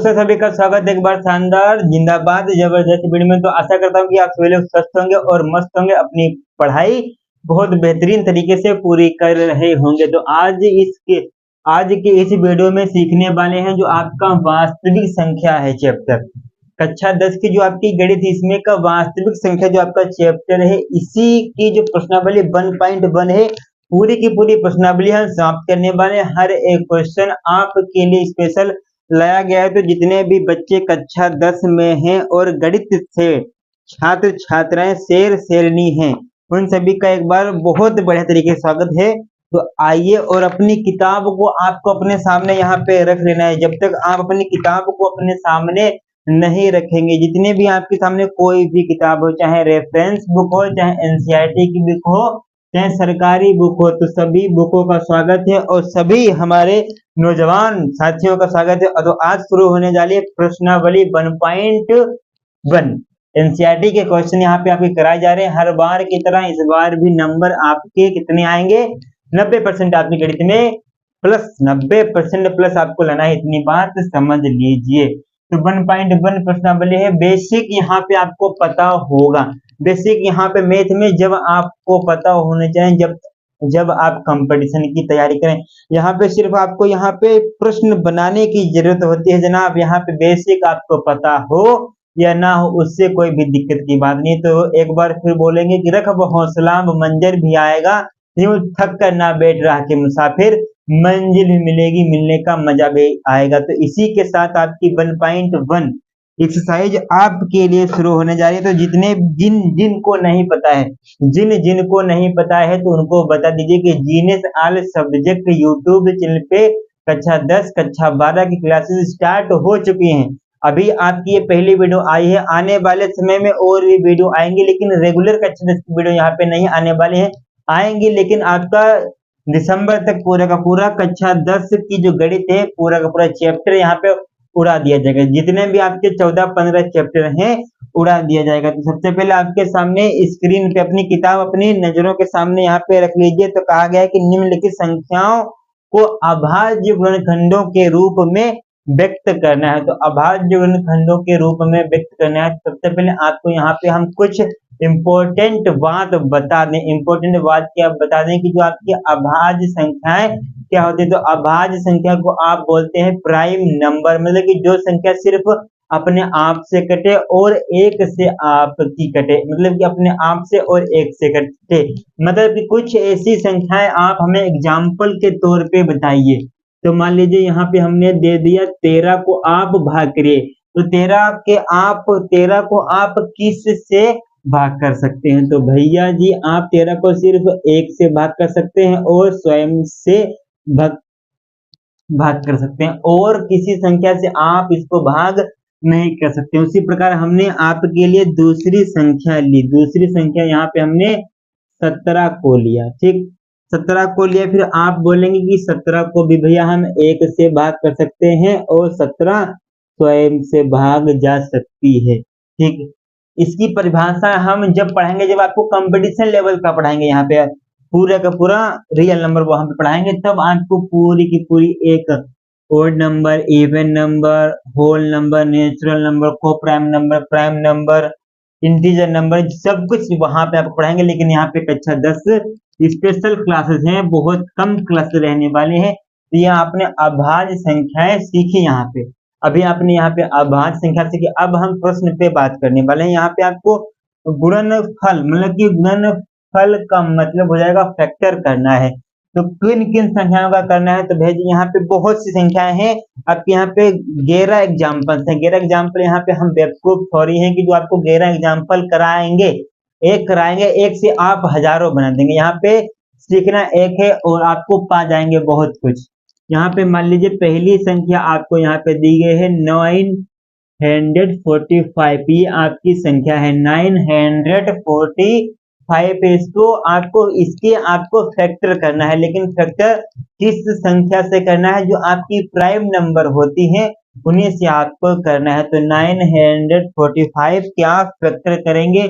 दोस्तों, सभी का स्वागत है एक बार शानदार जिंदाबाद जबरदस्त वीडियो में। तो आशा करता हूँ कि आप सभी लोग स्वस्थ होंगे और मस्त होंगे, अपनी पढ़ाई बहुत बेहतरीन तरीके से पूरी कर रहे होंगे। तो आज के इस वीडियो में सीखने वाले हैं जो आपका वास्तविक संख्या है चैप्टर कक्षा 10 की, जो आपकी गणित इसमें का वास्तविक संख्या जो आपका चैप्टर है, इसी की जो प्रश्नावली 1.1 है, पूरी की पूरी प्रश्नावली हम समाप्त करने वाले हैं। हर एक क्वेश्चन आपके लिए स्पेशल लाया गया है। तो जितने भी बच्चे कक्षा 10 में हैं और गणित से छात्र छात्राएं शेरनी हैं, उन सभी का एक बार बहुत बढ़िया तरीके से स्वागत है। तो आइए, और अपनी किताब को आपको अपने सामने यहाँ पे रख लेना है। जब तक आप अपनी किताब को अपने सामने नहीं रखेंगे, जितने भी आपके सामने कोई भी किताब हो, चाहे रेफरेंस बुक हो, चाहे एनसीईआरटी की बुक हो, चाहे सरकारी बुक हो, तो सभी बुकों का स्वागत है और सभी हमारे नौजवान साथियों का स्वागत है। तो आज शुरू होने जा रही है प्रश्नावली 1.1। एनसीईआरटी के क्वेश्चन यहाँ पे आपके कराए जा रहे हैं हर बार की तरह। इस बार भी नंबर आपके कितने आएंगे? 90% आपकी गणित में प्लस 90% प्लस आपको लाना है, इतनी बात समझ लीजिए। तो 1.1 प्रश्नावली है। बेसिक यहाँ पे आपको पता होगा, बेसिक यहाँ पे मैथ में जब आपको पता होने चाहिए, जब आप कंपटीशन की तैयारी करें। यहाँ पे सिर्फ आपको यहाँ पे प्रश्न बनाने की जरूरत होती है जनाब। यहाँ पे बेसिक आपको पता हो या ना हो, उससे कोई भी दिक्कत की बात नहीं। तो एक बार फिर बोलेंगे कि रख हौसला मंजर भी आएगा, यूं थक कर ना बैठ रहा के मुसाफिर, मंजिल भी मिलेगी, मिलने का मजा भी आएगा। तो इसी के साथ आपकी 1.1 एक्सरसाइज आपके लिए शुरू होने जा रही है। तो जिन को नहीं पता है, जिन को नहीं पता है, तो उनको बता दीजिए कि genius all subject YouTube channel पे कक्षा 10 कक्षा 12 की क्लासेस स्टार्ट हो चुकी हैं। अभी आपकी ये पहली वीडियो आई है, आने वाले समय में और भी वीडियो आएंगे, लेकिन रेगुलर कक्षा 10 की वीडियो यहाँ पे नहीं आने वाले हैं। आएंगे, लेकिन आपका दिसंबर तक पूरा का पूरा कक्षा 10 की जो गणित है, पूरा का पूरा चैप्टर यहाँ पे उड़ा दिया जाएगा। जितने भी आपके 14-15 चैप्टर हैं, उड़ा दिया जाएगा। तो सबसे पहले आपके सामने स्क्रीन पे अपनी किताब अपनी नजरों के सामने यहाँ पे रख लीजिए। तो कहा गया है कि निम्नलिखित संख्याओं को अभाज्य गुणनखंडों के रूप में व्यक्त करना है। तो अभाज्य गुणनखंडों के रूप में व्यक्त करना है। सबसे पहले आपको यहाँ पे हम कुछ इंपॉर्टेंट बात बता दें। इंपॉर्टेंट बात क्या बता दें कि जो आपकी अभाज्य संख्याएं क्या होती है। तो अभाज्य संख्या को आप बोलते हैं प्राइम नंबर, मतलब कि जो संख्या सिर्फ अपने आप से कटे और एक से आपकी कटे, मतलब कि अपने आप से और एक से कटे, मतलब कि कुछ ऐसी संख्याएं आप हमें एग्जाम्पल के तौर पे बताइए। तो मान लीजिए यहाँ पे हमने दे दिया 13 को आप भाग करिए। तो 13 को आप किस से भाग कर सकते हैं? तो भैया जी, आप 13 को सिर्फ 1 से भाग कर सकते हैं और स्वयं से भाग कर सकते हैं, और किसी संख्या से आप इसको भाग नहीं कर सकते। उसी प्रकार हमने आपके लिए दूसरी संख्या ली। दूसरी संख्या यहाँ पे हमने 17 को लिया। ठीक, 17 को लिया। फिर आप बोलेंगे कि 17 को भी भैया हम 1 से भाग कर सकते हैं और 17 स्वयं से भाग जा सकती है। ठीक, इसकी परिभाषा हम जब पढ़ेंगे, जब आपको कंपटीशन लेवल का पढ़ाएंगे, यहाँ पे पूरा का पूरा रियल नंबर वहां पे पढ़ाएंगे, तब आपको पूरी की पूरी एक odd number, even number, whole number, natural number, को प्राइम नंबर, इंटीजर नंबर, सब कुछ वहां पे आपको पढ़ाएंगे। लेकिन यहाँ पे कक्षा 10 स्पेशल क्लासेस हैं, बहुत कम क्लासेस रहने वाले हैं। तो ये आपने अभाज्य संख्याएं सीखी यहाँ पे। अभी आपने यहाँ पे अभाज्य संख्या सीखी। अब हम प्रश्न पे बात करने वाले हैं। यहाँ पे आपको गुणनफल, मतलब कि गुणनफल का मतलब हो जाएगा फैक्टर करना है। तो किन किन संख्याओं का करना है? तो भेजिए, यहाँ पे बहुत सी संख्याएं हैं। आपके यहाँ पे 11 एग्जाम्पल्स हैं। 11 एग्जाम्पल यहाँ पे हम बेवकूफ थोड़ी हैं कि जो आपको 11 एग्जाम्पल कराएंगे, एक से आप हजारों बना देंगे। यहाँ पे सीखना एक है और आपको पा जाएंगे बहुत कुछ। यहाँ पे मान लीजिए पहली संख्या आपको यहाँ पे दी गई है 945। ये आपकी संख्या है 945। इसको आपको फैक्टर करना है, लेकिन फैक्टर किस संख्या से करना है? जो आपकी प्राइम नंबर होती है उन्हीं से आपको करना है। तो 945 क्या फैक्टर करेंगे?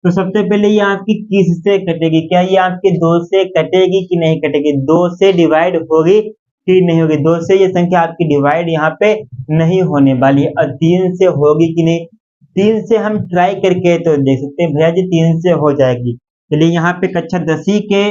तो सबसे पहले ये आपकी किस से कटेगी? क्या ये आपके 2 से कटेगी कि नहीं कटेगी? 2 से डिवाइड होगी ही नहीं होगी। 2 से ये संख्या आपकी डिवाइड यहाँ पे नहीं होने वाली है। और 3 से होगी कि नहीं, 3 से हम ट्राई करके तो देख सकते हैं भैया जी, 3 से हो जाएगी। चलिए यहाँ पे कक्षा 10वीं के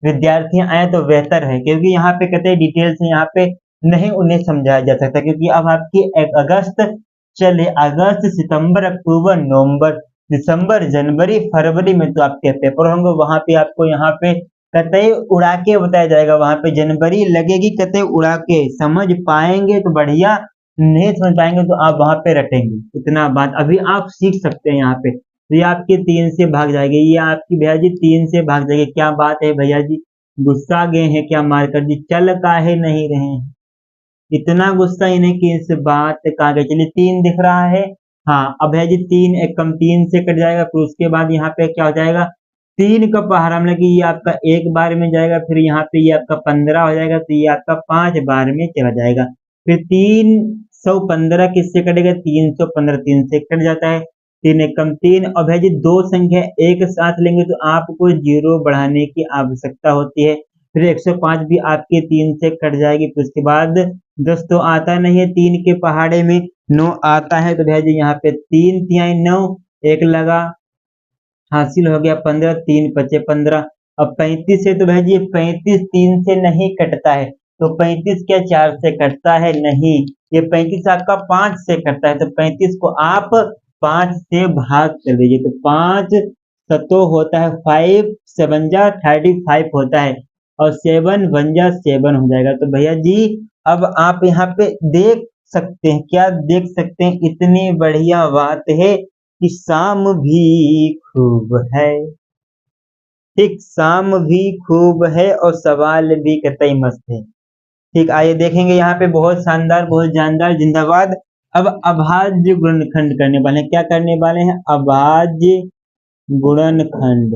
विद्यार्थी आए तो बेहतर है, क्योंकि यहाँ पे कहते हैं डिटेल से यहाँ पे नहीं उन्हें समझाया जा सकता, क्योंकि अब आपकी अगस्त चले, अगस्त सितंबर अक्टूबर नवंबर दिसंबर जनवरी फरवरी में तो आपके पेपर होंगे। वहां पे आपको यहाँ पे कतई उड़ा के बताया जाएगा, वहां पे जनवरी लगेगी कतई उड़ा के। समझ पाएंगे तो बढ़िया, नहीं समझ पाएंगे तो आप वहां पे रटेंगे। इतना बात अभी आप सीख सकते हैं यहाँ पे। तो ये आपके 3 से भाग जाएगी, ये आपकी भैया जी 3 से भाग जाएगी। क्या बात है भैया जी, गुस्सा गए हैं क्या मारकर जी, चल काहे नहीं रहे हैं, इतना गुस्सा इन्हें कि इस बात का गए। चलिए 3 दिख रहा है, हाँ। अब भैया जी 3 एक कम 3 से कट जाएगा, फिर उसके बाद यहाँ पे क्या हो जाएगा, 3 का पहाड़ा मतलब कि ये आपका 1 बार में जाएगा, फिर यहाँ पे ये आपका 15 हो जाएगा, तो ये आपका 5 बार में चला जाएगा। फिर 315 किससे कटेगा, 315 3 से कट जाता है, 3 एक कम 3। और भैया जी 2 संख्या एक साथ लेंगे तो आपको 0 बढ़ाने की आवश्यकता होती है। फिर 105 भी आपके 3 से कट जाएगी। फिर उसके बाद 10 तो आता नहीं है, 3 के पहाड़े में 9 आता है, तो भैया जी यहाँ पे 3 तिहाई 9, एक लगा, हासिल हो गया 15, 3 पचे 15। अब 35 है तो भैया जी 35 3 से नहीं कटता है, तो 35 क्या 4 से कटता है, नहीं, ये 35 आपका 5 से कटता है, तो 35 को आप 5 से भाग कर दीजिए, तो 5 सतो होता है 5 7 जा 35 होता है, और 7 1 जा 7 हो जाएगा। तो भैया जी अब आप यहाँ पे देख सकते हैं, क्या देख सकते हैं, इतनी बढ़िया बात है कि शाम भी खूब है, ठीक, शाम भी खूब है और सवाल भी कतई मस्त है। ठीक, आइए देखेंगे यहाँ पे, बहुत शानदार बहुत जानदार, जिंदाबाद। अब अभाज्य गुणनखंड करने वाले हैं, क्या करने वाले हैं, अभाज्य गुणनखंड।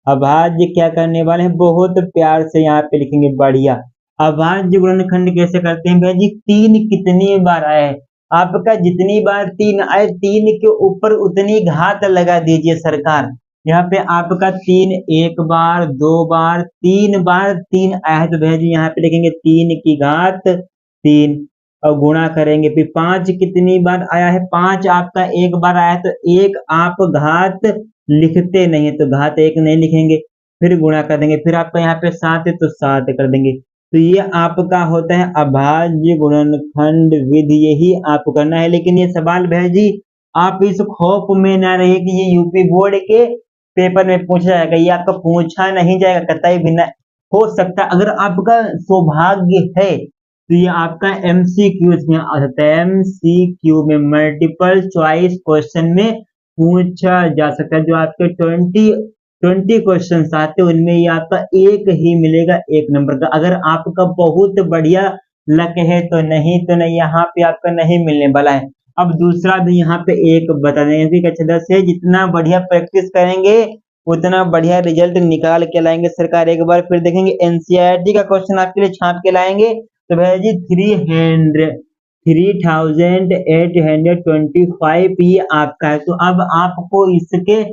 अभाज्य क्या करने वाले हैं, बहुत प्यार से यहाँ पे लिखेंगे, बढ़िया। अभाज्य गुणनखंड कैसे करते हैं भैया जी, 3 कितनी बार आया है, आपका जितनी बार 3 आए, 3 के ऊपर उतनी घात लगा दीजिए सरकार। यहाँ पे आपका 3 एक बार 2 बार 3 बार 3 आया है, तो भैया जी यहाँ पे लिखेंगे 3 की घात 3 और गुणा करेंगे। फिर 5 कितनी बार आया है, 5 आपका एक बार आया है, तो एक आप घात लिखते नहीं है, तो घात 1 नहीं लिखेंगे, फिर गुणा कर देंगे। फिर आपका यहाँ पे 7 है तो 7 कर देंगे। तो ये आपका होता है अभाज्य गुणनखंड विधि, यही आपको करना है। लेकिन ये सवाल भैया जी आप इस खौफ में ना रहे कि ये यूपी बोर्ड के पेपर में पूछा जाएगा, ये आपका पूछा नहीं जाएगा कतई भी ना, हो सकता अगर आपका सौभाग्य है तो ये आपका एमसीक्यू में आ सकता है, एमसीक्यू में मल्टीपल चॉइस क्वेश्चन में पूछा जा सकता है। जो आपके 20 क्वेश्चन आते हैं उनमें ये आपका एक ही मिलेगा 1 नंबर का। अगर आपका बहुत बढ़िया लक है तो नहीं यहाँ पे आपका नहीं मिलने वाला है। अब दूसरा भी यहाँ पे एक बता दें कि कक्षा 10 से जितना बढ़िया प्रैक्टिस करेंगे उतना बढ़िया रिजल्ट निकाल के लाएंगे सरकार। एक बार फिर देखेंगे एनसीईआरटी का क्वेश्चन आपके लिए छाप के लाएंगे, तो भैया जी 3825 ये आपका है। तो अब आपको इसके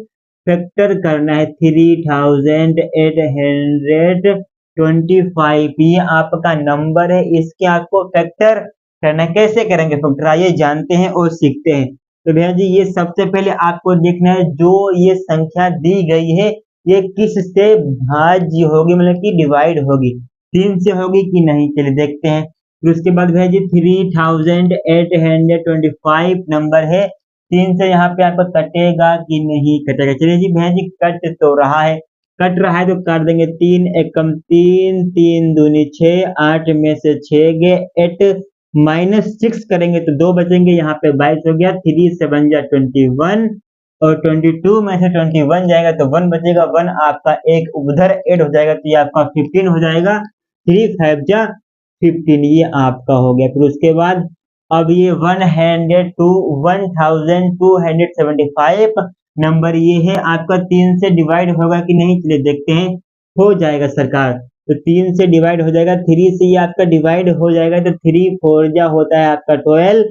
फैक्टर करना है, 3825 ये आपका नंबर है, इसके आपको फैक्टर करना है। कैसे करेंगे फैक्टर, आइए जानते हैं और सीखते हैं। तो भैया जी ये सबसे पहले आपको देखना है जो ये संख्या दी गई है ये किस से भाज्य होगी, मतलब कि डिवाइड होगी, 3 से होगी कि नहीं, चलिए देखते हैं। फिर उसके बाद भैया जी 3825 नंबर है, 3 से यहाँ पे आपको कटेगा कि नहीं कटेगा। चलिए जी भैया जी कट तो रहा है, कट रहा है तो कर देंगे, 3 एकम 3 3 दूनी 6 8 में से 6 गए 8 -6 करेंगे तो 2 बचेंगे, यहाँ पे 22 हो गया, 3 7 जा 21 और 22 में से 21 जाएगा तो 1 बचेगा, 1 आपका एक उधर ऐड हो जाएगा तो ये आपका 15 हो जाएगा, 3 5 जा 15 ये आपका हो गया। फिर उसके बाद अब ये 1275 नंबर ये है आपका, 3 से डिवाइड होगा कि नहीं, चलिए देखते हैं, हो जाएगा सरकार। तो 3 से डिवाइड हो जाएगा, 3 से ये आपका डिवाइड हो जाएगा, तो 3 4 जा होता है आपका 12,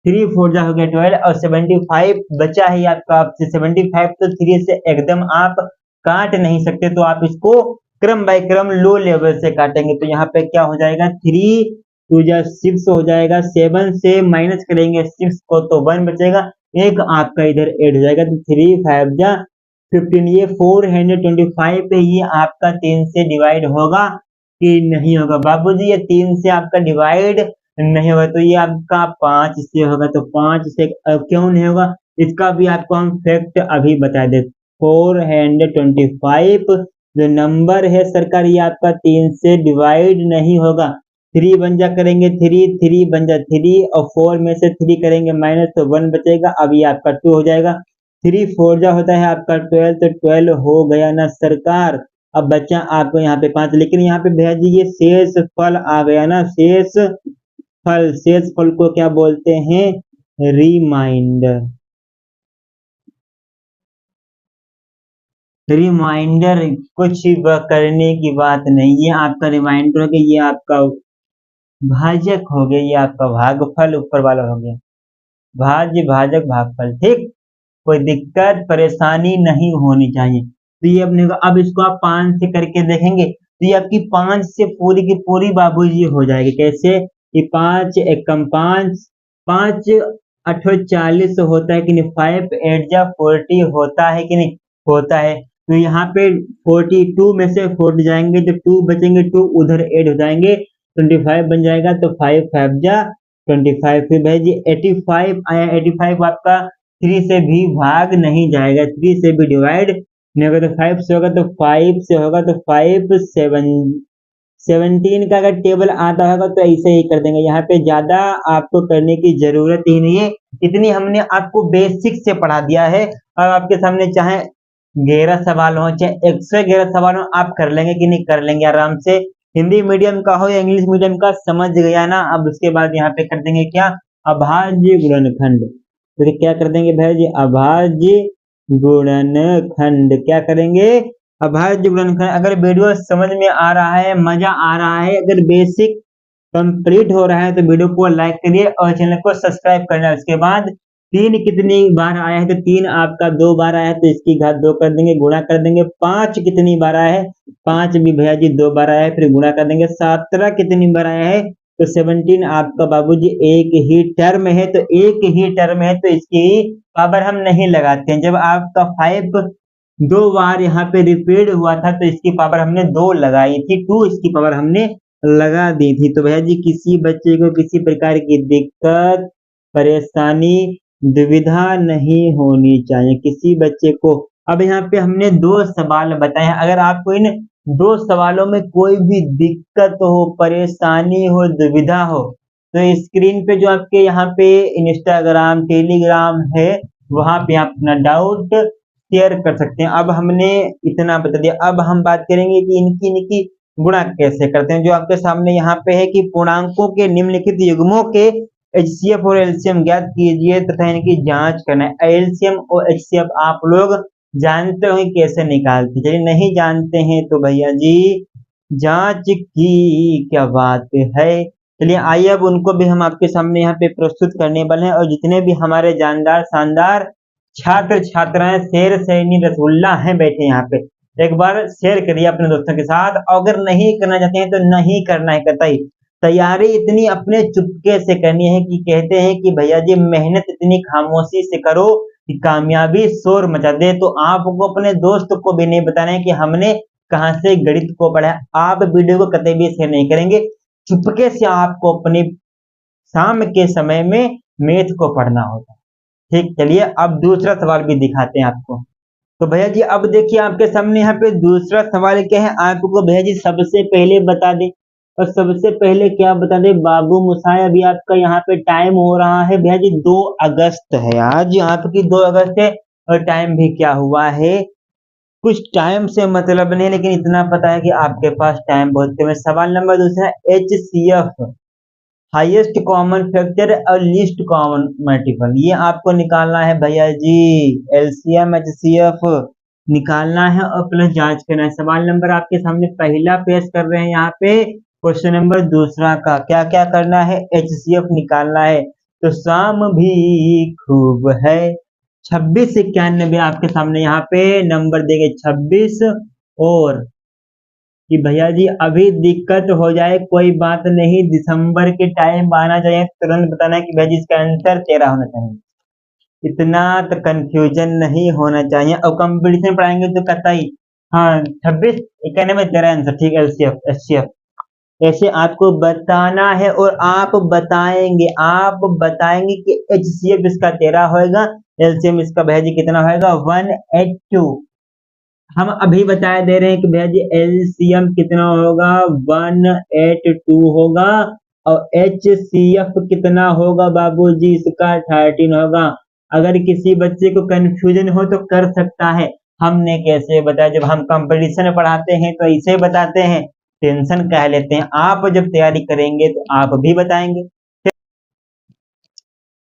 3 4 जा हो गया 12 और 75 बचा है आपका, आपसे 75 तो 3 से एकदम आप काट नहीं सकते, तो आप इसको क्रम बाय क्रम लो लेवल से काटेंगे। तो यहाँ पे क्या हो जाएगा, 3 2 जा 6 हो जाएगा, 7 से माइनस करेंगे 6 को तो 1 बचेगा, एक आपका इधर ऐड हो जाएगा, तो 3 5 जा 15, ये 425 पे ये आपका 3 से डिवाइड होगा कि नहीं होगा बाबूजी? ये 3 से आपका डिवाइड नहीं होगा, तो ये आपका 5 से होगा, तो 5 से क्यों नहीं होगा, इसका भी आपको हम फैक्ट अभी बता दे। 425 जो नंबर है सरकार, ये आपका 3 से डिवाइड नहीं होगा। 3 बन जा करेंगे 3, 3 बन जा 3 और 4 में से 3 करेंगे माइनस तो 1 बचेगा, अब ये आपका 2 हो जाएगा। 3 4 जा होता है आपका 12, तो 12 हो गया ना सरकार। अब बच्चा आपको यहाँ पे 5, लेकिन यहाँ पे भैया जी ये शेष फल आ गया ना, शेष फल, शेष फल को क्या बोलते हैं? रिमाइंडर। रिमाइंडर कुछ करने की बात नहीं, ये आपका रिमाइंडर हो गया, ये आपका भाजक हो गया, ये आपका भागफल ऊपर वाला हो गया, भाज्य भाजक भागफल, ठीक। कोई दिक्कत परेशानी नहीं होनी चाहिए। तो ये अपने को अब इसको आप 5 से करके देखेंगे, तो ये आपकी 5 से पूरी की पूरी बाबूजी हो जाएगी। कैसे? ये 5 एकम 5, 5 अठो 40 होता है कि नहीं, 5 8 जा 40 होता है कि नहीं, होता है। तो यहाँ पे 42 में से 40 जाएंगे तो 2 बचेंगे, 2 उधर ऐड हो जाएंगे, 25 बन जाएगा, तो 5 5 जा 25। फिर भाई जी 85 आया, 85 आपका 3 से भी भाग नहीं जाएगा, 3 से भी डिवाइड नहीं होगा, तो 5 से होगा, तो 5 से होगा, तो 5 7 17 का अगर टेबल आता होगा तो ऐसे ही कर देंगे। यहाँ पे ज्यादा आपको करने की जरूरत ही नहीं है, इतनी हमने आपको बेसिक से पढ़ा दिया है। और आपके सामने चाहे 11 सवाल हो चाहे 111 सवाल हो, आप कर लेंगे कि नहीं, कर लेंगे आराम से। हिंदी मीडियम का हो या इंग्लिश मीडियम का, समझ गया ना। अब उसके बाद यहाँ पे कर देंगे क्या, अभाज्य गुणनखंड। तो क्या कर देंगे भैया जी, अभाज्य गुणनखंड। क्या करेंगे, अभाज्य गुणनखंड। अगर वीडियो समझ में आ रहा है, मजा आ रहा है, अगर बेसिक कंप्लीट हो रहा है, तो वीडियो को लाइक करिए और चैनल को सब्सक्राइब करना। उसके बाद 3 कितनी बार आया है, तो 3 आपका 2 बार आया है, तो इसकी घात 2 कर देंगे, गुणा कर देंगे। 5 कितनी बार आया है, 5 भी भैया जी 2 बार आया है, फिर गुणा कर देंगे। 17 कितनी बार आया है, तो 17 आपका बाबूजी एक ही टर्म है, तो एक ही टर्म है, तो इसकी पावर हम नहीं लगाते हैं। जब आपका 5 2 बार यहाँ पे रिपीट हुआ था, तो इसकी पावर हमने 2 लगाई थी, 2 इसकी पावर हमने लगा दी थी। तो भैया जी किसी बच्चे को किसी प्रकार की दिक्कत परेशानी दुविधा नहीं होनी चाहिए, किसी बच्चे को। अब यहाँ पे हमने 2 सवाल बताए हैं, अगर आपको इन 2 सवालों में कोई भी दिक्कत हो, परेशानी हो, दुविधा हो, तो स्क्रीन पे जो आपके यहाँ पे इंस्टाग्राम टेलीग्राम है, वहां पे आप अपना डाउट शेयर कर सकते हैं। अब हमने इतना बता दिया, अब हम बात करेंगे कि इनकी गुणा कैसे करते हैं। जो आपके सामने यहाँ पे है कि पूर्णांकों के निम्नलिखित युग्मों के एचसीएफ और एलसीएम ज्ञात कीजिए तथा इनकी जांच करना है। एलसीएम और एचसीएफ आप लोग जानते हो कैसे निकालते, चलिए नहीं जानते हैं तो भैया जी जांच की क्या बात है। चलिए आइए अब उनको भी हम आपके सामने यहाँ पे प्रस्तुत करने वाले हैं। और जितने भी हमारे जानदार शानदार छात्र छात्राएं शेर सैनी रसगुल्ला हैं बैठे यहाँ पे, एक बार शेयर करिए अपने दोस्तों के साथ। अगर नहीं करना चाहते हैं तो नहीं करना है कतई, तैयारी इतनी अपने चुपके से करनी है कि कहते हैं कि भैया जी मेहनत इतनी खामोशी से करो कि कामयाबी शोर मचा दे। तो आपको अपने दोस्त को भी नहीं बताना है कि हमने कहाँ से गणित को पढ़ा है। आप वीडियो को कतई भी शेयर नहीं करेंगे, चुपके से आपको अपनी शाम के समय में मैथ को पढ़ना होगा, ठीक। चलिए अब दूसरा सवाल भी दिखाते हैं आपको। तो भैया जी अब देखिए आपके सामने यहाँ पे दूसरा सवाल क्या है, आपको भैया जी सबसे पहले बता दें। और सबसे पहले क्या बता दें बाबू मुसाय, अभी आपका यहाँ पे टाइम हो रहा है भैया जी 2 अगस्त है आज, आपकी 2 अगस्त है। और टाइम भी क्या हुआ है, कुछ टाइम से मतलब नहीं, लेकिन इतना पता है कि आपके पास टाइम बहुत कम है। सवाल नंबर दूसरा, एचसीएफ हाईएस्ट कॉमन फैक्टर और लीस्ट कॉमन मल्टीपल, ये आपको निकालना है भैया जी। एलसीएम एचसीएफ निकालना है और प्लस जांच करना है। सवाल नंबर आपके सामने पहला पेश कर रहे हैं यहाँ पे, क्वेश्चन नंबर दूसरा का क्या क्या करना है, एचसीएफ निकालना है। तो शाम भी खूब है 2691 आपके सामने यहाँ पे नंबर देंगे 26 और कि भैया जी अभी दिक्कत हो जाए कोई बात नहीं, दिसंबर के टाइम आना चाहिए, तुरंत बताना है कि भैया जी इसका आंसर 13 होना चाहिए। इतना तो कंफ्यूजन नहीं होना चाहिए। और कंपटीशन पढ़ाएंगे तो कतई, हाँ 26 91 13 आंसर, ठीक है, एचसीएफ ऐसे आपको बताना है और आप बताएंगे कि एचसीएफ इसका 13 होएगा, एलसीएम इसका भैया जी कितना होएगा 182। हम अभी बता दे रहे हैं कि भैया जी एलसीएम कितना होगा 182 होगा, और एचसीएफ कितना होगा बाबूजी इसका 13 होगा। अगर किसी बच्चे को कंफ्यूजन हो तो कर सकता है, हमने कैसे बताया, जब हम कंपटीशन में पढ़ाते हैं तो इसे बताते हैं, टेंशन कह लेते हैं। आप जब तैयारी करेंगे तो आप भी बताएंगे।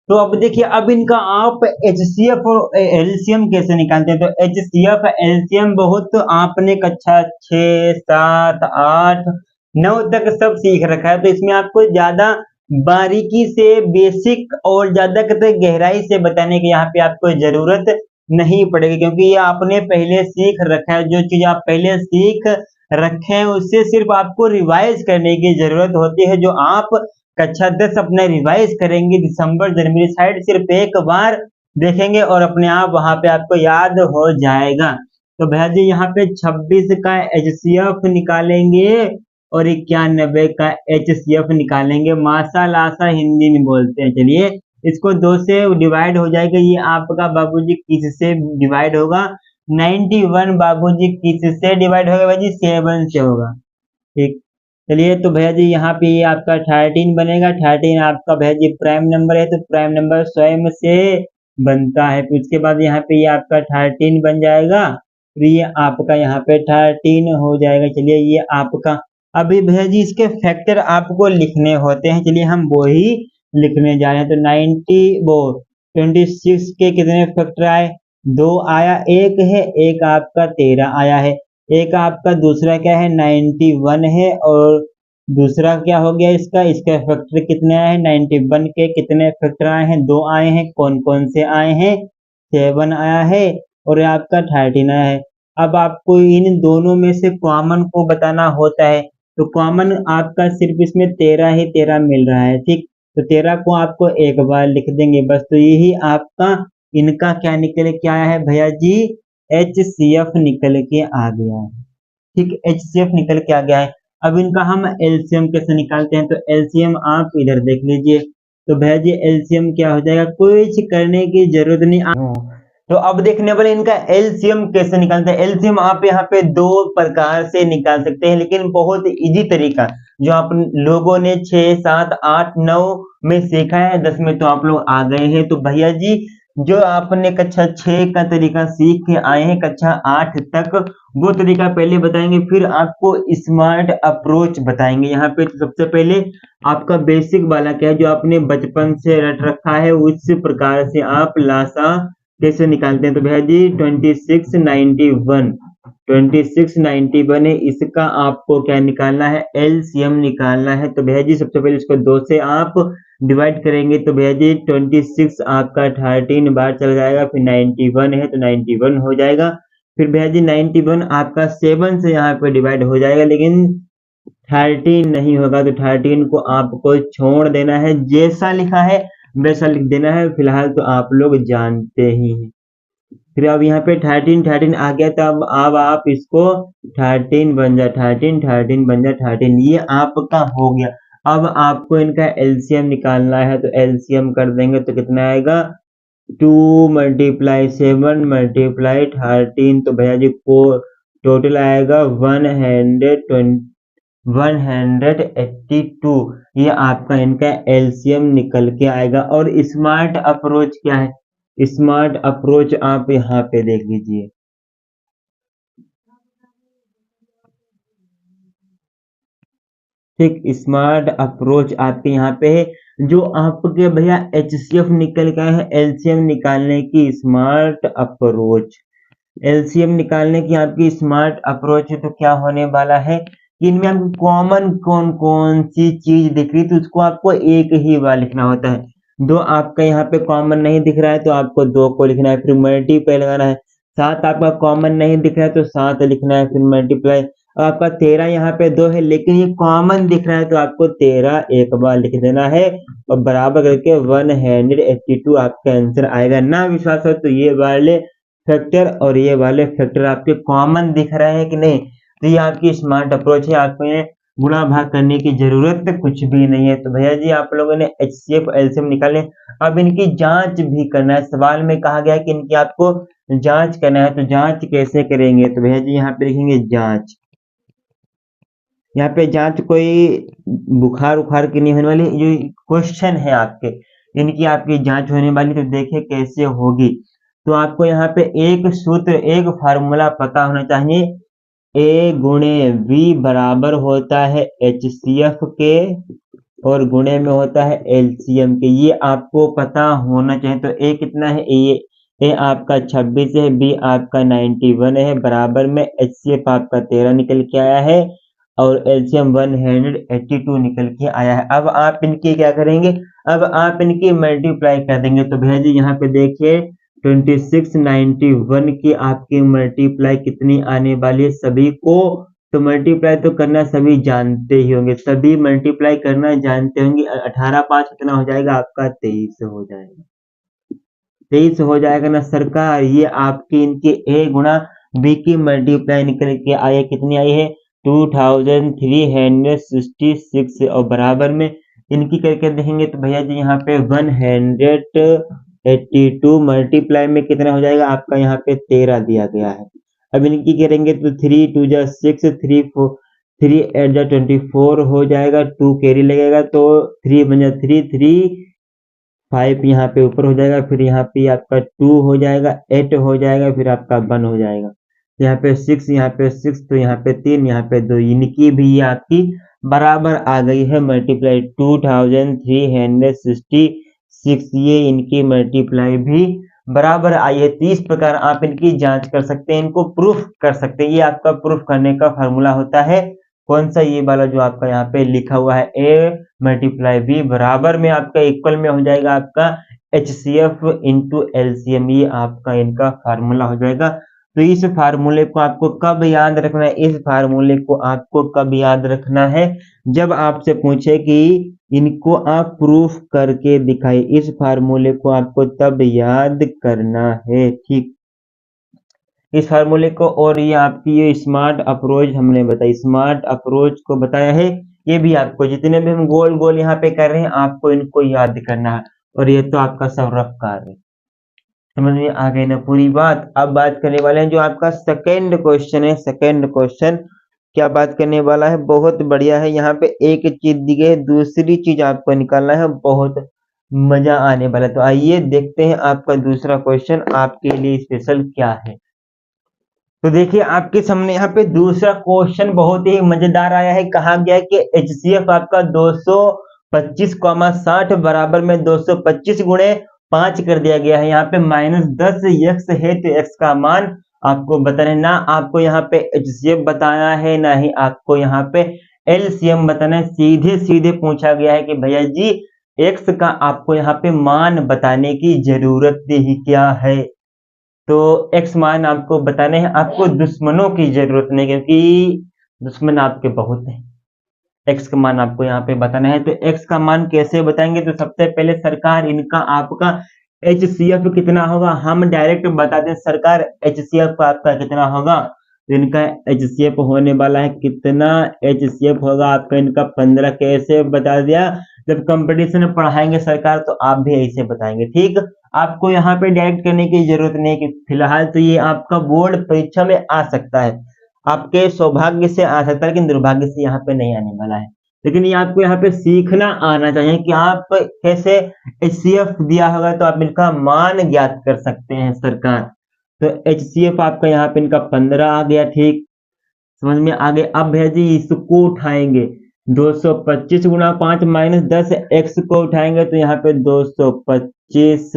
तो अब देखिए, अब इनका आप एचसीएफ और एलसीएम कैसे निकालते हैं। तो एचसीएफ एलसीएम बहुत आपने कक्षा 6 7 8 9 तक सब सीख रखा है, तो इसमें आपको ज्यादा बारीकी से बेसिक और ज्यादा कहते गहराई से बताने की यहाँ पे आपको जरूरत नहीं पड़ेगी, क्योंकि ये आपने पहले सीख रखा है। जो चीज आप पहले सीख रखे हैं उससे सिर्फ आपको रिवाइज करने की जरूरत होती है। जो आप कक्षा 10 अपने रिवाइज करेंगे दिसंबर जनवरी साइड, सिर्फ एक बार देखेंगे और अपने आप वहां पे आपको याद हो जाएगा। तो भैया जी यहाँ पे 26 का एचसीएफ निकालेंगे और 91 का एचसीएफ निकालेंगे। मासा लासा हिंदी में बोलते हैं। चलिए इसको 2 से डिवाइड हो जाएगा। ये आपका बाबूजी किससे डिवाइड होगा 91 बाबूजी किससे डिवाइड होगा भाई जी 7 से होगा। ठीक, चलिए तो भैया जी यहाँ पे ये आपका 13 बनेगा। 13 आपका भैया जी प्राइम नंबर है, तो प्राइम नंबर स्वयं से बनता है। फिर उसके बाद यहाँ पे ये आपका 13 बन जाएगा, फिर ये आपका यहाँ पे 13 हो जाएगा। चलिए ये आपका, अभी भैया जी इसके फैक्टर आपको लिखने होते हैं, चलिए हम वो ही लिखने जा रहे हैं। तो 26 के कितने फैक्टर आए, 2 आया, एक है, एक आपका 13 आया है, एक आपका दूसरा क्या है 91 है, और दूसरा क्या हो गया इसका फैक्टर कितने आए हैं 91 के कितने फैक्टर आए हैं 2 आए हैं। कौन कौन से आए हैं 7 आया है और आपका 13 आया है। अब आपको इन दोनों में से कॉमन को बताना होता है, तो कॉमन आपका सिर्फ इसमें 13 ही 13 मिल रहा है। ठीक, तो 13 को आपको एक बार लिख देंगे बस। तो यही आपका इनका क्या निकल के आया है भैया जी एचसीएफ निकल के आ गया है। ठीक, एचसीएफ निकल के आ गया है। अब इनका हम एलसीएम कैसे निकालते हैं, तो एलसीएम आप इधर देख लीजिए। तो भैया जी एलसीएम क्या हो जाएगा, कुछ करने की जरूरत नहीं। तो अब देखने वाले इनका एलसीएम कैसे निकालते हैं। एलसीएम आप यहाँ पे 2 प्रकार से निकाल सकते हैं, लेकिन बहुत इजी तरीका जो आप लोगों ने 6 7 8 9 में सीखा है, 10 में तो आप लोग आ गए हैं। तो भैया जी जो आपने कक्षा 6 का तरीका सीख के आए हैं कक्षा 8 तक, वो तरीका पहले बताएंगे, फिर आपको स्मार्ट अप्रोच बताएंगे। यहाँ पे सबसे पहले आपका बेसिक वाला क्या है जो आपने बचपन से रट रखा है, उस प्रकार से आप लासा कैसे निकालते हैं। तो भैया जी 2691 है, इसका आपको क्या निकालना है एलसीएम निकालना है। तो भैया जी सबसे पहले इसको 2 से आप डिवाइड करेंगे, तो भैया जी 26 आपका 13 बार चला जाएगा, फिर 91 है तो 91 हो जाएगा। फिर भैया जी 91 आपका 7 से यहाँ पे डिवाइड हो जाएगा, लेकिन 13 नहीं होगा, तो 13 को आपको छोड़ देना है, जैसा लिखा है वैसा लिख देना है। फिलहाल तो आप लोग जानते ही हैं। फिर अब यहाँ पे 13 आ गया, तो अब आप इसको 13 बन जा 13 बन जा 13, ये आपका हो गया। अब आपको इनका एलसीएम निकालना है, तो एलसीएम कर देंगे तो कितना आएगा 2 × 7 × 13, तो भैया जी को टोटल आएगा 182। ये आपका इनका एलसीएम निकल के आएगा। और स्मार्ट अप्रोच क्या है, स्मार्ट अप्रोच आप यहाँ पे देख लीजिए। ठीक, स्मार्ट अप्रोच आपके यहाँ पे है, जो आपके भैया एचसीएफ निकल के आए हैं एलसीएम निकालने की स्मार्ट अप्रोच, एलसीएम निकालने की आपकी स्मार्ट अप्रोच है। तो क्या होने वाला है कि इनमें आपको कॉमन कौन कौन सी चीज दिख रही है, तो उसको आपको एक ही बार लिखना होता है। 2 आपका यहाँ पे कॉमन नहीं दिख रहा है तो आपको 2 को लिखना है, फिर मल्टीप्लाई लगाना है। 7 आपका कॉमन नहीं दिख रहा है तो 7 लिखना है, फिर मल्टीप्लाई। आपका 13 यहाँ पे 2 है, लेकिन ये कॉमन दिख रहा है तो आपको 13 एक बार लिख देना है और बराबर करके 182 आपका आंसर आएगा। ना विश्वास हो तो ये वाले फैक्टर और ये वाले फैक्टर आपके कॉमन दिख रहे हैं कि नहीं, तो ये आपकी स्मार्ट अप्रोच है। आपको ये गुणा भाग करने की जरूरत कुछ भी नहीं है। तो भैया जी आप लोगों ने HCF एलसीएम निकाले, अब इनकी जांच भी करना है। सवाल में कहा गया है कि इनकी आपको जांच करना है, तो जांच कैसे करेंगे, तो भैया जी यहाँ पे लिखेंगे जांच। यहाँ पे जांच कोई बुखार उखार की नहीं होने वाली, जो क्वेश्चन है आपके इनकी आपकी जांच होने वाली, तो देखिए कैसे होगी। तो आपको यहाँ पे एक सूत्र एक फार्मूला पता होना चाहिए, ए गुणे वी बराबर होता है HCF के और गुणे में होता है LCM के, ये आपको पता होना चाहिए। तो ए कितना है, ए आपका 26 है, बी आपका 91 है, बराबर में HCF आपका 13 निकल के आया है और LCM 182 निकल के आया है। अब आप इनकी क्या करेंगे, अब आप इनकी मल्टीप्लाई कर देंगे। तो भैया जी यहाँ पे देखिए 2691 की आपकी मल्टीप्लाई कितनी आने वाली है सभी को, तो मल्टीप्लाई तो करना सभी जानते ही होंगे, सभी मल्टीप्लाई करना जानते होंगे। 18 5 कितना हो जाएगा आपका 23 हो जाएगा, 23 हो जाएगा ना सरकार। ये आपकी इनकी ए गुणा बी की मल्टीप्लाई निकल के आई है, कितनी आई है 2366 और बराबर में इनकी करके देखेंगे तो भैया जी यहाँ पे 182 मल्टीप्लाई में कितना हो जाएगा आपका यहाँ पे 13 दिया गया है। अब इनकी करेंगे तो 3 2 जा 6 3 4 3 8 जा 24 हो जाएगा, 2 कैरी लगेगा तो 3 बन जा 3 3 5 यहाँ पे ऊपर हो जाएगा, फिर यहाँ पे आपका 2 हो जाएगा, 8 हो जाएगा, फिर आपका 1 हो जाएगा, यहाँ पे 6 यहाँ पे 6 तो यहाँ पे 3 यहाँ पे 2, इनकी भी ये आपकी बराबर आ गई है मल्टीप्लाई 2366, ये इनकी मल्टीप्लाई भी बराबर आई है। तो इस प्रकार आप इनकी जांच कर सकते हैं, इनको प्रूफ कर सकते हैं। ये आपका प्रूफ करने का फॉर्मूला होता है कौन सा, ये वाला जो आपका यहाँ पे लिखा हुआ है A मल्टीप्लाई B बराबर में आपका इक्वल में हो जाएगा आपका HCF इंटू LCM, ये आपका इनका फार्मूला हो जाएगा। तो इस फार्मूले को आपको कब याद रखना है, इस फार्मूले को आपको कब याद रखना है, जब आपसे पूछे कि इनको आप प्रूफ करके दिखाइए, इस फार्मूले को आपको तब याद करना है, ठीक। इस फार्मूले को और ये आपकी ये स्मार्ट अप्रोच हमने बताई, स्मार्ट अप्रोच को बताया है, ये भी आपको जितने भी हम गोल गोल यहाँ पे कर रहे हैं आपको इनको याद करना है। और ये तो आपका सब रफ कार्य, समझ में आ गई ना पूरी बात। अब बात करने वाले हैं जो आपका सेकंड क्वेश्चन है। सेकंड क्वेश्चन क्या बात करने वाला है, बहुत बढ़िया है। यहाँ पे एक चीज दी गई है, दूसरी चीज आपको निकालना है, बहुत मजा आने वाला है। तो आइए देखते हैं आपका दूसरा क्वेश्चन आपके लिए स्पेशल क्या है। तो देखिए आपके सामने यहाँ पे दूसरा क्वेश्चन बहुत ही मजेदार आया है। कहा गया है कि HCF आपका 225,60 बराबर में 225 गुणे 5 कर दिया गया है। यहाँ पे -10x है तो x का मान आपको बताना है। ना आपको यहाँ पे HCF बताना है, ना ही आपको यहाँ पे LCM बताना है। सीधे सीधे पूछा गया है कि भैया जी x का आपको यहाँ पे मान बताने की जरूरत ही क्या है। तो x मान आपको बताने हैं, आपको दुश्मनों की जरूरत नहीं, क्योंकि दुश्मन आपके बहुत हैं। x का मान आपको यहाँ पे बताना है। तो x का मान कैसे बताएंगे, तो सबसे पहले सरकार इनका आपका HCF कितना होगा, हम डायरेक्ट बता दें सरकार HCF आपका कितना होगा। तो इनका HCF होने वाला है कितना, HCF होगा आपका इनका 15। कैसे बता दिया, जब कंपटीशन में पढ़ाएंगे सरकार तो आप भी ऐसे बताएंगे, ठीक। आपको यहाँ पे डायरेक्ट करने की जरूरत नहीं है कि फिलहाल तो ये आपका बोर्ड परीक्षा में आ सकता है, आपके सौभाग्य से आ सकता है, लेकिन दुर्भाग्य से यहाँ पे नहीं आने वाला है। लेकिन ये आपको यहाँ पे सीखना आना चाहिए कि आप कैसे HCF दिया होगा तो आप इनका मान ज्ञात कर सकते हैं सरकार। तो HCF आपका यहाँ पे इनका 15 आ गया, ठीक, समझ में आ गए। अब भैया जी इसको उठाएंगे 225 गुणा 5 -10 x को उठाएंगे तो यहाँ पे 225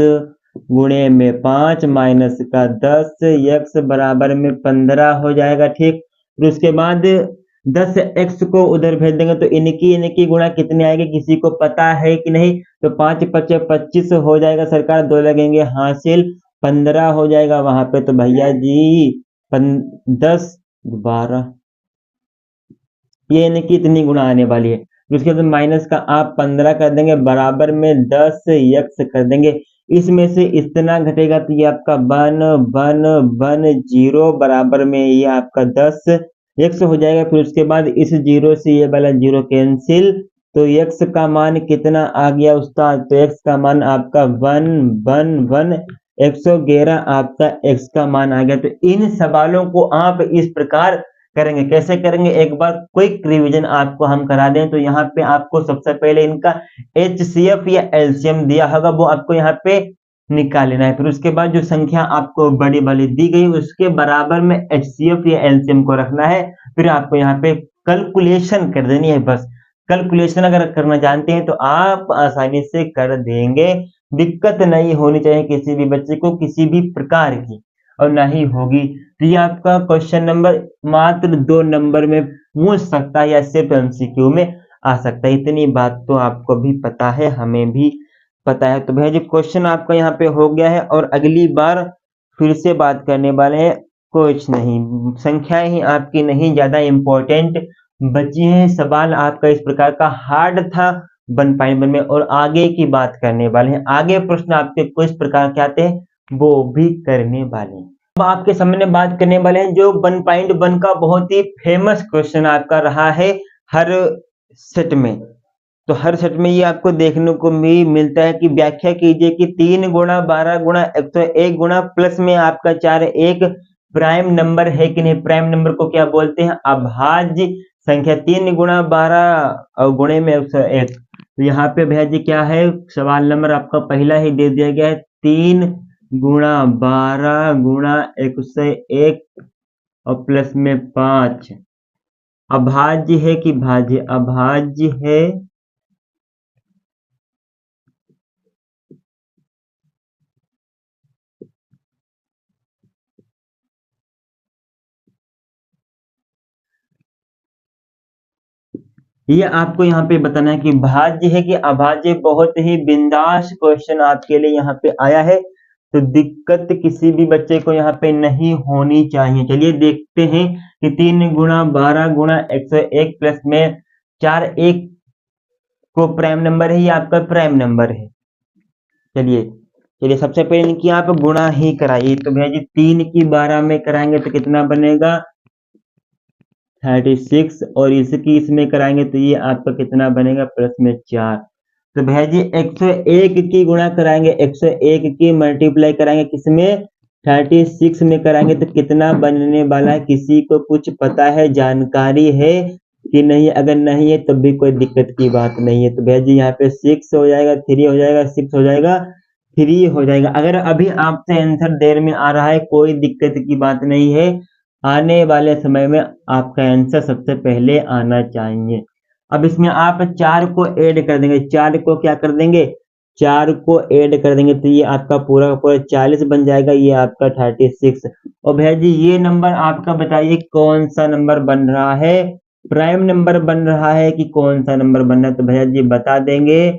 गुणे में 5 माइनस का 10 x बराबर में 15 हो जाएगा, ठीक। फिर उसके बाद 10 x को उधर भेज देंगे तो इनकी गुणा कितनी आएगी किसी को पता है कि नहीं, तो 5 5 25 हो जाएगा सरकार, 2 लगेंगे हासिल 15 हो जाएगा वहां पे। तो भैया जी 10 12 ये यानी कि इतनी गुणा आने वाली है। उसके बाद माइनस का आप 15 कर देंगे, बराबर में 10 x कर देंगे। इसमें से इतना घटेगा तो ये आपका 0 बराबर में ये आपका 10 x हो जाएगा। फिर उसके बाद इस 0 से ये वाला 0 कैंसिल, तो x का मान कितना आ गया उस्ताद? तो x का मान आपका 111 आपका x का मान आ गया। तो इन सवालों को आप इस प्रकार करेंगे। कैसे करेंगे? एक बार क्विक रिवीजन आपको हम करा दें तो यहाँ पे आपको सबसे पहले इनका HCF या एलसीएम दिया होगा, वो आपको यहाँ पे निकाल लेना है। फिर उसके बाद जो संख्या आपको बड़ी वाली दी गई उसके बराबर में HCF या एलसीएम को रखना है। फिर आपको यहाँ पे कैलकुलेशन कर देनी है। बस कैलकुलेशन अगर करना जानते हैं तो आप आसानी से कर देंगे। दिक्कत नहीं होनी चाहिए किसी भी बच्चे को किसी भी प्रकार की, और ना ही होगी। तो ये आपका क्वेश्चन नंबर मात्र 2 नंबर में पूछ सकता है या सिर्फ MCQ में आ सकता है। इतनी बात तो आपको भी पता है, हमें भी पता है। तो भैया जी क्वेश्चन आपका यहाँ पे हो गया है, और अगली बार फिर से बात करने वाले हैं। कुछ नहीं, संख्याएं ही आपकी नहीं ज्यादा इम्पोर्टेंट बची हैं। सवाल आपका इस प्रकार का हार्ड था 1.1 में, और आगे की बात करने वाले हैं। आगे प्रश्न आपके किस प्रकार के आते हैं वो भी करने वाले हैं। अब आपके सामने बात करने वाले हैं जो 1.1 का बहुत ही फेमस क्वेश्चन आपका रहा है हर सेट में। तो हर सेट में ये आपको देखने को भी मिलता है कि व्याख्या कीजिए कि 3 गुणा 12 गुणा 101 गुणा प्लस में आपका 4 एक प्राइम नंबर है कि नहीं। प्राइम नंबर को क्या बोलते हैं? अभाज्य संख्या। 3 गुणा 12 और गुणे में 101। तो यहाँ पे भैया जी क्या है, सवाल नंबर आपका पहला ही दे दिया गया है, 3 गुणा 12 गुणा 101 और प्लस में 5 अभाज्य है कि भाज्य? अभाज्य है। ये आपको यहाँ पे बताना है कि भाज्य है कि अभाज्य। बहुत ही बिंदास क्वेश्चन आपके लिए यहाँ पे आया है, तो दिक्कत किसी भी बच्चे को यहाँ पे नहीं होनी चाहिए। चलिए देखते हैं कि 3 गुणा 12 गुणा 101 प्लस में 4 एक को प्राइम नंबर है, ये आपका प्राइम नंबर है। चलिए चलिए सबसे पहले इनकी आप गुणा ही कराइए। तो भैया जी 3 की 12 में कराएंगे तो कितना बनेगा? 36, और इसकी इसमें कराएंगे तो ये आपका कितना बनेगा? प्लस में 4। तो भैया जी 101 की गुणा कराएंगे, 101 की मल्टीप्लाई कराएंगे किसमें? 36 में कराएंगे तो कितना बनने वाला है? किसी को कुछ पता है, जानकारी है कि नहीं? अगर नहीं है तब भी कोई दिक्कत की बात नहीं है। तो भैया जी यहाँ पे 6 हो जाएगा, 3 हो जाएगा, 6 हो जाएगा, 3 हो जाएगा। अगर अभी आपसे आंसर देर में आ रहा है कोई दिक्कत की बात नहीं है, आने वाले समय में आपका आंसर सबसे पहले आना चाहिए। अब इसमें आप 4 को ऐड कर देंगे। 4 को क्या कर देंगे? 4 को ऐड कर देंगे तो ये आपका पूरा का पूरा 40 बन जाएगा, ये आपका 36। और भैया जी ये नंबर आपका बताइए कौन सा नंबर बन रहा है? प्राइम नंबर बन रहा है कि कौन सा नंबर बन रहा है? तो भैया जी बता देंगे,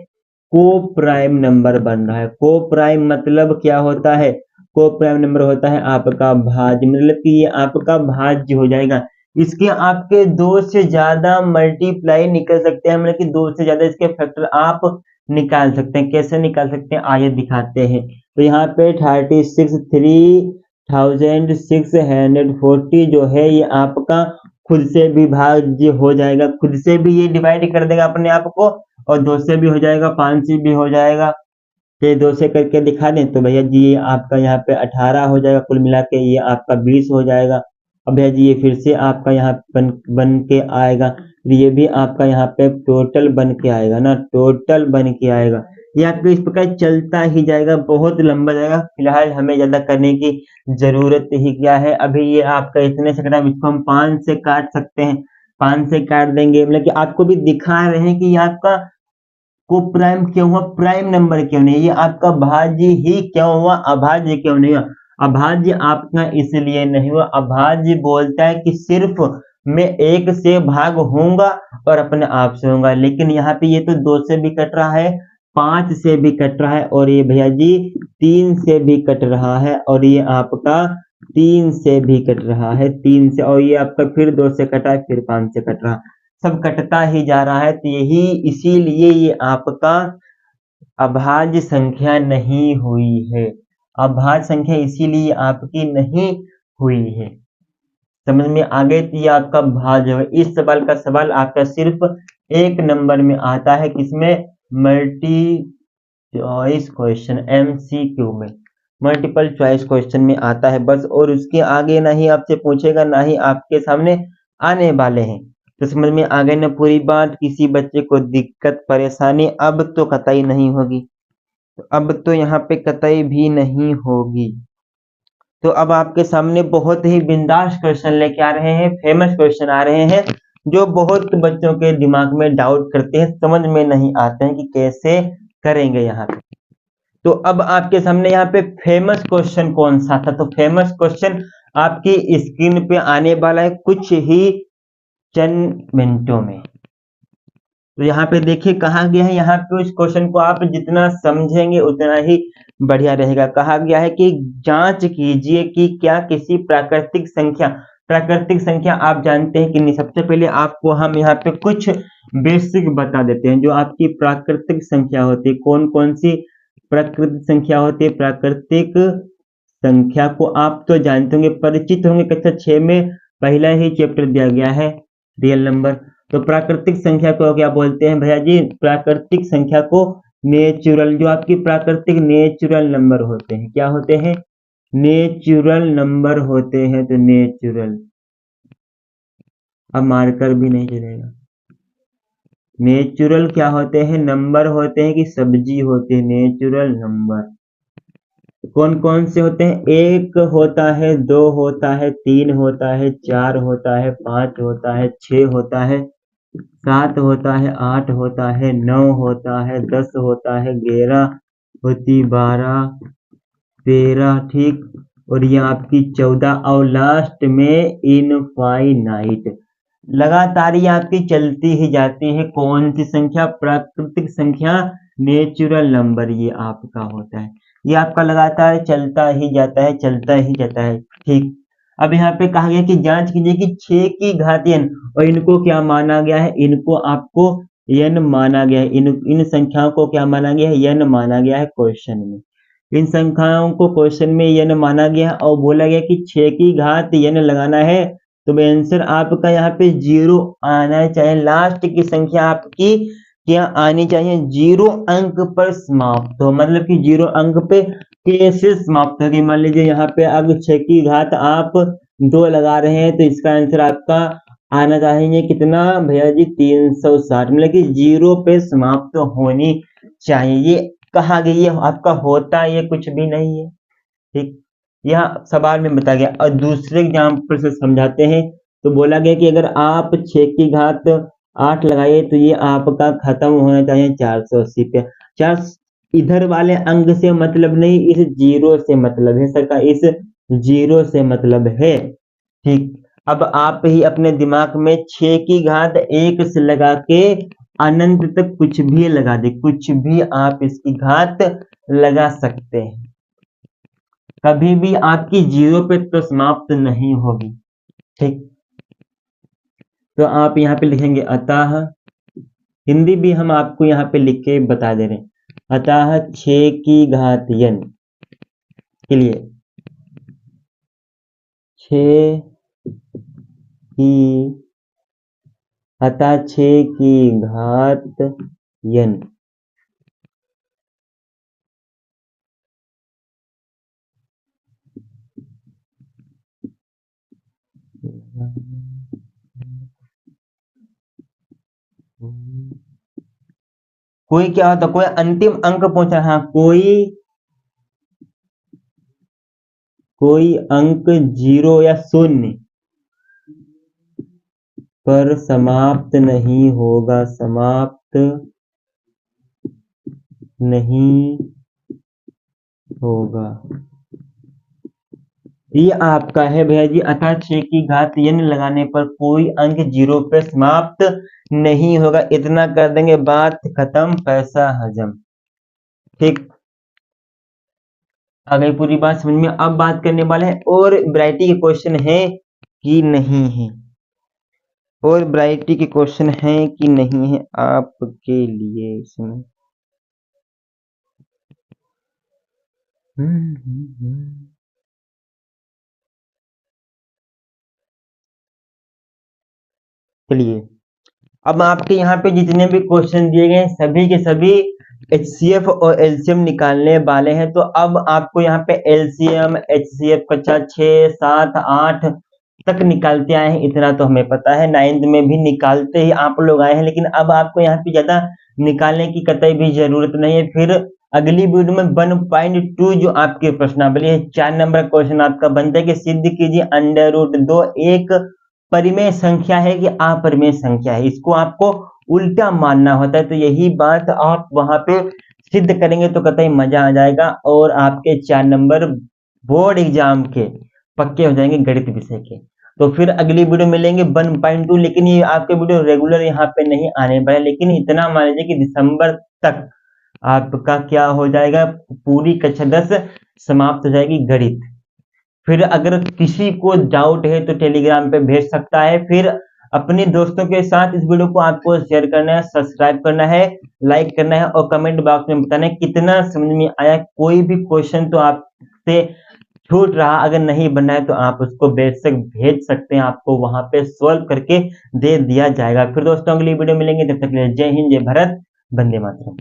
को प्राइम नंबर बन रहा है। को प्राइम मतलब क्या होता है? को प्राइम नंबर होता है आपका भाज्य, मतलब कि ये आपका भाज्य हो जाएगा। इसके आपके 2 से ज्यादा मल्टीप्लाई निकल सकते हैं, मतलब कि 2 से ज्यादा इसके फैक्टर आप निकाल सकते हैं। कैसे निकाल सकते हैं आइए दिखाते हैं। तो यहाँ पे 36 3640 जो है ये आपका खुद से भी भाज्य हो जाएगा। खुद से भी ये डिवाइड कर देगा अपने आप को, और 2 से भी हो जाएगा, 5 से भी हो जाएगा। ये 2 से करके दिखा दें तो भैया जी ये आपका यहाँ पे 18 हो जाएगा, कुल मिला के ये आपका 20 हो जाएगा। अब भैया जी ये फिर से आपका यहाँ बन के आएगा, तो ये भी आपका यहाँ पे टोटल बन के आएगा ना, टोटल बन के आएगा। ये आपको इस प्रकार चलता ही जाएगा, बहुत लंबा जाएगा। फिलहाल हमें ज्यादा करने की जरूरत ही क्या है, अभी ये आपका इतने से कटा, इसको हम 5 से काट सकते हैं। 5 से काट देंगे, मतलब कि आपको भी दिखा रहे हैं कि ये आपका को प्राइम क्यों हुआ, प्राइम नंबर क्यों नहीं, ये आपका भाज्य ही क्यों हुआ, अभाज्य क्यों नहीं हुआ। अभाज्य आपका इसलिए नहीं हुआ, अभाज्य बोलता है कि सिर्फ मैं 1 से भाग होऊंगा और अपने आप से होऊंगा, लेकिन यहाँ पे ये तो 2 से भी कट रहा है, 5 से भी कट रहा है, और ये भैया जी 3 से भी कट रहा है, और ये आपका 3 से भी कट रहा है, 3 से, और ये आपका फिर 2 से कटा है, फिर 5 से कट रहा। सब कटता ही जा रहा है, तो यही इसीलिए ये आपका अभाज्य संख्या नहीं हुई है। अभाज्य संख्या इसीलिए आपकी नहीं हुई है। समझ में आ गए? तो ये आपका भाज्य है। इस सवाल का सवाल आपका सिर्फ 1 नंबर में आता है, किसमें? मल्टी चॉइस क्वेश्चन, MCQ में, मल्टीपल चॉइस क्वेश्चन में आता है बस। और उसके आगे ना ही आपसे पूछेगा, ना ही आपके सामने आने वाले हैं। तो समझ में आ गई ना पूरी बात? किसी बच्चे को दिक्कत परेशानी अब तो कतई नहीं होगी, अब तो यहाँ पे कतई भी नहीं होगी। तो अब आपके सामने बहुत ही बिंदास क्वेश्चन लेके आ रहे हैं, फेमस क्वेश्चन आ रहे हैं, जो बहुत बच्चों के दिमाग में डाउट करते हैं, समझ में नहीं आते हैं कि कैसे करेंगे यहाँ पे। तो अब आपके सामने यहाँ पे फेमस क्वेश्चन कौन सा था? तो फेमस क्वेश्चन आपकी स्क्रीन पे आने वाला है कुछ ही चंद मिनटों में। तो यहाँ पे देखिए कहा गया है, यहाँ पे उस क्वेश्चन को आप जितना समझेंगे उतना ही बढ़िया रहेगा। कहा गया है कि जांच कीजिए कि क्या किसी प्राकृतिक संख्या आप जानते हैं कि नहीं। सबसे पहले आपको हम यहाँ पे कुछ बेसिक बता देते हैं। जो आपकी प्राकृतिक संख्या होती है, कौन कौन सी प्राकृतिक संख्या होती है? प्राकृतिक संख्या को आप तो जानते होंगे, परिचित होंगे, कक्षा 6 में पहला ही चैप्टर दिया गया है, रियल नंबर। तो प्राकृतिक संख्या को क्या बोलते हैं भैया जी? प्राकृतिक संख्या को नेचुरल, जो आपकी प्राकृतिक नेचुरल नंबर होते हैं, क्या होते हैं? नेचुरल नंबर होते हैं। तो नेचुरल, अब मार्कर भी नहीं चलेगा। नेचुरल क्या होते हैं? नंबर होते हैं कि सब्जी होती है, नेचुरल नंबर। कौन कौन से होते हैं? 1 होता है, 2 होता है, 3 होता है, 4 होता है, 5 होता है, 6 होता है, 7 होता है, 8 होता है, 9 होता है, 10 होता है, 11 होती, 12, 13, ठीक। और ये आपकी 14, और लास्ट में इनफाइनाइट। लगातार ये आपकी चलती ही जाती है। कौन सी संख्या? प्राकृतिक संख्या, नेचुरल नंबर, ये आपका होता है। ये आपका लगातार चलता ही जाता है, चलता ही जाता है, ठीक। अब यहाँ पे कहा गया कि जांच कीजिए कि 6 की घात n, और इनको क्या माना गया है? इनको आपको n माना गया है। इन संख्याओं को क्या माना गया है? n माना गया है क्वेश्चन में। इन संख्याओं को क्वेश्चन में n माना गया है, और बोला गया कि 6 की घात n लगाना है, तो आंसर आपका यहाँ पे 0 आना चाहिए। लास्ट की संख्या आपकी क्या आनी चाहिए? 0 अंक पर समाप्त हो, मतलब कि 0 अंक पे कैसे समाप्त होगी? मान लीजिए यहाँ पे अब 6 की घात आप 2 लगा रहे हैं, तो इसका आंसर आपका आना चाहिए कितना भैया जी? 360, मतलब कि 0 पे समाप्त होनी चाहिए। ये कहा गया, ये आपका होता ये कुछ भी नहीं है, ठीक। यह सवाल में बताया गया। और दूसरे एग्जाम्पल से समझाते हैं। तो बोला गया कि अगर आप 6 की घात 8 लगाइए, तो ये आपका खत्म होना चाहिए 480 पे। चार इधर वाले अंक से मतलब नहीं, इस 0 से मतलब है सरकार, इस 0 से मतलब है, ठीक। अब आप ही अपने दिमाग में 6 की घात 1 से लगा के अनंत तक कुछ भी लगा दे, कुछ भी आप इसकी घात लगा सकते हैं, कभी भी आपकी 0 पे तो समाप्त नहीं होगी, ठीक। तो आप यहाँ पे लिखेंगे अतः, हिंदी भी हम आपको यहाँ पे लिख के बता दे रहे हैं। अतः 6 की घात n के लिए 6 की अतः 6 की घात n कोई क्या होता, कोई अंतिम अंक पहुंचा, हाँ, कोई अंक 0 या 0 पर समाप्त नहीं होगा, समाप्त नहीं होगा। ये आपका है भैया जी। अतः 6 की घात n लगाने पर कोई अंक 0 पे समाप्त नहीं होगा। इतना कर देंगे, बात खत्म, पैसा हजम, ठीक। अगर पूरी बात समझ में, अब बात करने वाले हैं और वैरायटी के क्वेश्चन है कि नहीं है। और वैरायटी के क्वेश्चन हैं कि नहीं है आपके लिए इसमें? चलिए, अब आपके यहाँ पे जितने भी क्वेश्चन दिए गए हैं सभी के सभी एचसीएफ और एलसीएम निकालने वाले हैं। तो अब आपको यहाँ पे एलसीएम एचसीएफ कक्षा 6, 7, 8 तक निकालते आए हैं, इतना तो हमें पता है। 9th में भी निकालते ही आप लोग आए हैं, लेकिन अब आपको यहाँ पे ज्यादा निकालने की कतई भी जरूरत नहीं है। फिर अगली वीडियो में 1.2 जो आपकी प्रश्नावली है, 4 नंबर क्वेश्चन आपका बनता है कि सिद्ध कीजिए √2 एक परिमेय संख्या है कि अपरिमेय संख्या है। इसको आपको उल्टा मानना होता है। तो यही बात आप वहां पे सिद्ध करेंगे तो कतई मजा आ जाएगा और आपके 4 नंबर बोर्ड एग्जाम के पक्के हो जाएंगे गणित विषय के। तो फिर अगली वीडियो मिलेंगे 1.2, लेकिन ये आपके वीडियो रेगुलर यहाँ पे नहीं आने वाले, लेकिन इतना मान लीजिए कि दिसंबर तक आपका क्या हो जाएगा, पूरी कक्षा 10 समाप्त हो जाएगी गणित। फिर अगर किसी को डाउट है तो टेलीग्राम पे भेज सकता है। फिर अपने दोस्तों के साथ इस वीडियो को आपको शेयर करना है, सब्सक्राइब करना है, लाइक करना है और कमेंट बॉक्स में बताना है कितना समझ में आया। कोई भी क्वेश्चन तो आपसे छूट रहा अगर नहीं बना है तो आप उसको बेशक भेज सकते हैं, आपको वहां पे सॉल्व करके दे दिया जाएगा। फिर दोस्तों अगली वीडियो मिलेंगे, तब तक के लिए जय हिंद, जय भारत, वंदे मातरम।